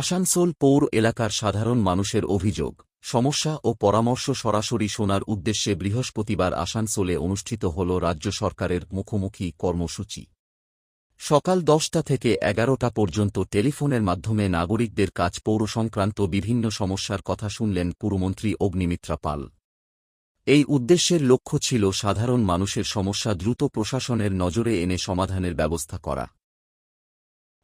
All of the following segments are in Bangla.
আসানসোল পৌর এলাকার সাধারণ মানুষের অভিযোগ, সমস্যা ও পরামর্শ সরাসরি শোনার উদ্দেশ্যে বৃহস্পতিবার আসানসোলে অনুষ্ঠিত হল রাজ্য সরকারের মুখোমুখি কর্মসূচি। সকাল 10টা থেকে 11টা পর্যন্ত টেলিফোনের মাধ্যমে নাগরিকদের কাছ পৌর সংক্রান্ত বিভিন্ন সমস্যার কথা শুনলেন পুরমন্ত্রী অগ্নিমিত্রা পাল। এই উদ্দেশ্যের লক্ষ্য ছিল সাধারণ মানুষের সমস্যা দ্রুত প্রশাসনের নজরে এনে সমাধানের ব্যবস্থা করা।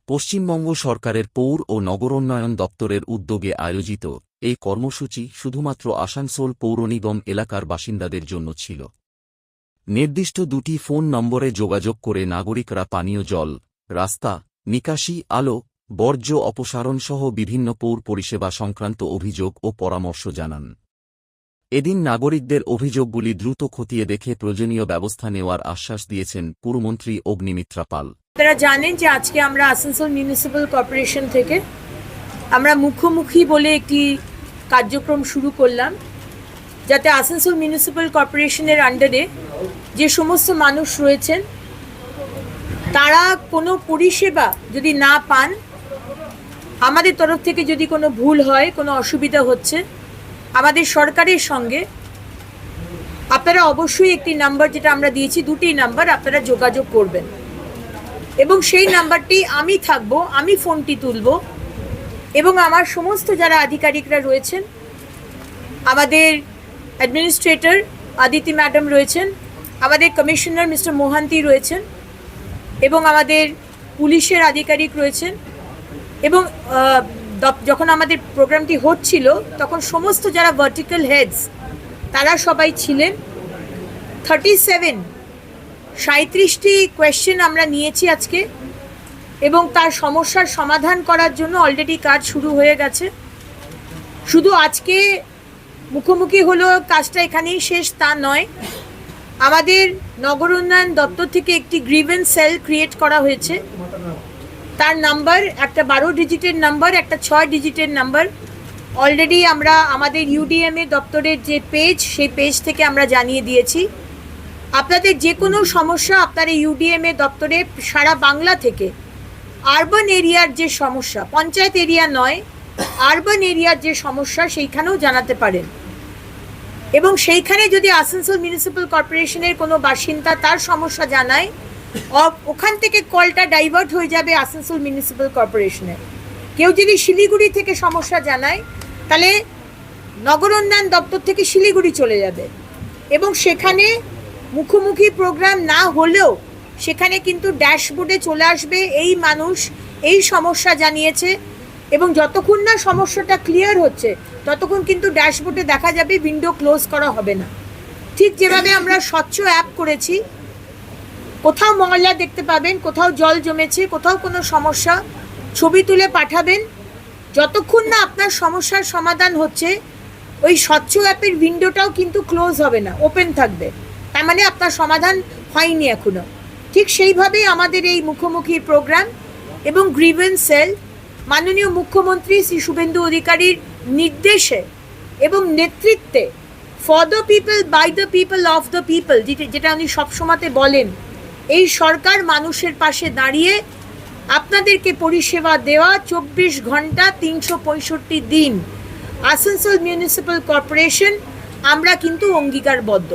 পশ্চিমবঙ্গ সরকারের পৌর ও নগরোন্নয়ন দপ্তরের উদ্যোগে আয়োজিত এই কর্মসূচি শুধুমাত্র আসানসোল পৌর নিগম এলাকার বাসিন্দাদের জন্য ছিল। নির্দিষ্ট দুটি ফোন নম্বরে যোগাযোগ করে নাগরিকরা পানীয় জল, রাস্তা, নিকাশি, আলো, বর্জ্য অপসারণ সহ বিভিন্ন পৌর পরিষেবা সংক্রান্ত অভিযোগ ও পরামর্শ জানান। এদিন নাগরিকদের অভিযোগগুলি দ্রুত খতিয়ে দেখে প্রয়োজনীয় ব্যবস্থা নেওয়ার আশ্বাস দিয়েছেন পুরমন্ত্রী অগ্নিমিত্রা পাল। আপনারা জানেন যে আজকে আমরা আসানসোল মিউনিসিপ্যাল কর্পোরেশন থেকে আমরা মুখোমুখি বলে একটি কার্যক্রম শুরু করলাম, যাতে আসানসোল মিউনিসিপ্যাল কর্পোরেশনের আন্ডারে যে সমস্ত মানুষ রয়েছেন তারা কোনো পরিষেবা যদি না পান, আমাদের তরফ থেকে যদি কোনো ভুল হয়, কোনো অসুবিধা হচ্ছে, আমাদের সরকারের সঙ্গে আপনারা অবশ্যই একটি নাম্বার, যেটা আমরা দিয়েছি, দুটি নাম্বার আপনারা যোগাযোগ করবেন এবং সেই নাম্বারটি আমি থাকব, আমি ফোনটি তুলব এবং আমার সমস্ত যারা আধিকারিকরা রয়েছেন, আমাদের অ্যাডমিনিস্ট্রেটর আদিতি ম্যাডাম রয়েছেন, আমাদের কমিশনার মিস্টার মোহান্তি রয়েছেন এবং আমাদের পুলিশের আধিকারিক রয়েছেন এবং যখন আমাদের প্রোগ্রামটি হচ্ছিল তখন সমস্ত যারা ভার্টিক্যাল হেডস তারা সবাই ছিলেন। 37টি কোয়েশ্চেন আমরা নিয়েছি আজকে এবং তার সমস্যার সমাধান করার জন্য অলরেডি কাজ শুরু হয়ে গেছে। শুধু আজকে মুখোমুখি হলো, কাজটা এখানেই শেষ তা নয়। আমাদের নগর উন্নয়ন দপ্তর থেকে একটি গ্রিভেন্স সেল ক্রিয়েট করা হয়েছে। তার নাম্বার একটা 12 ডিজিটের নাম্বার, একটা 6 ডিজিটের নাম্বার অলরেডি আমরা আমাদের ইউডিএমএ দপ্তরের যে পেজ, সেই পেজ থেকে আমরা জানিয়ে দিয়েছি। আপনাদের যে কোনো সমস্যা আপনার এই ইউডিএমএ দপ্তরে সারা বাংলা থেকে আরবান এরিয়ার যে সমস্যা, পঞ্চায়েত এরিয়া নয়, আরবান এরিয়ার যে সমস্যা সেইখানেও জানাতে পারেন এবং সেইখানে যদি আসানসোল মিউনিসিপ্যাল কর্পোরেশনের কোনো বাসিন্দা তার সমস্যা জানায়, ওখান থেকে কলটা ডাইভার্ট হয়ে যাবে আসানসোল মিউনিসিপ্যাল কর্পোরেশনে। কেউ যদি শিলিগুড়ি থেকে সমস্যা জানায় তাহলে নগর উন্নয়ন দপ্তর থেকে শিলিগুড়ি চলে যাবে এবং সেখানে মুখোমুখি প্রোগ্রাম না হলেও সেখানে কিন্তু ড্যাশবোর্ডে চলে আসবে এই মানুষ এই সমস্যা জানিয়েছে এবং যতক্ষণ না সমস্যাটা ক্লিয়ার হচ্ছে ততক্ষণ কিন্তু ড্যাশবোর্ডে দেখা যাবে, উইন্ডো ক্লোজ করা হবে না। ঠিক যেভাবে আমরা স্বচ্ছ অ্যাপ করেছি, কোথাও ময়লা দেখতে পাবেন, কোথাও জল জমেছে, কোথাও কোনো সমস্যা, ছবি তুলে পাঠাবেন। যতক্ষণ না আপনার সমস্যার সমাধান হচ্ছে ওই স্বচ্ছ অ্যাপের উইন্ডোটাও কিন্তু ক্লোজ হবে না, ওপেন থাকবে, তার মানে আপনার সমাধান হয়নি এখনো। ঠিক সেইভাবেই আমাদের এই মুখোমুখি প্রোগ্রাম এবং গ্রিভেন্স সেল মাননীয় মুখ্যমন্ত্রী শ্রী শুভেন্দু অধিকারীর নির্দেশে এবং নেতৃত্বে, for the people, by the people, of the people, যেটা উনি সবসময়তে বলেন, এই সরকার মানুষের পাশে দাঁড়িয়ে আপনাদেরকে পরিষেবা দেওয়া 24 ঘন্টা 365 দিন আসানসোল মিউনিসিপ্যাল কর্পোরেশন আমরা কিন্তু অঙ্গীকারবদ্ধ।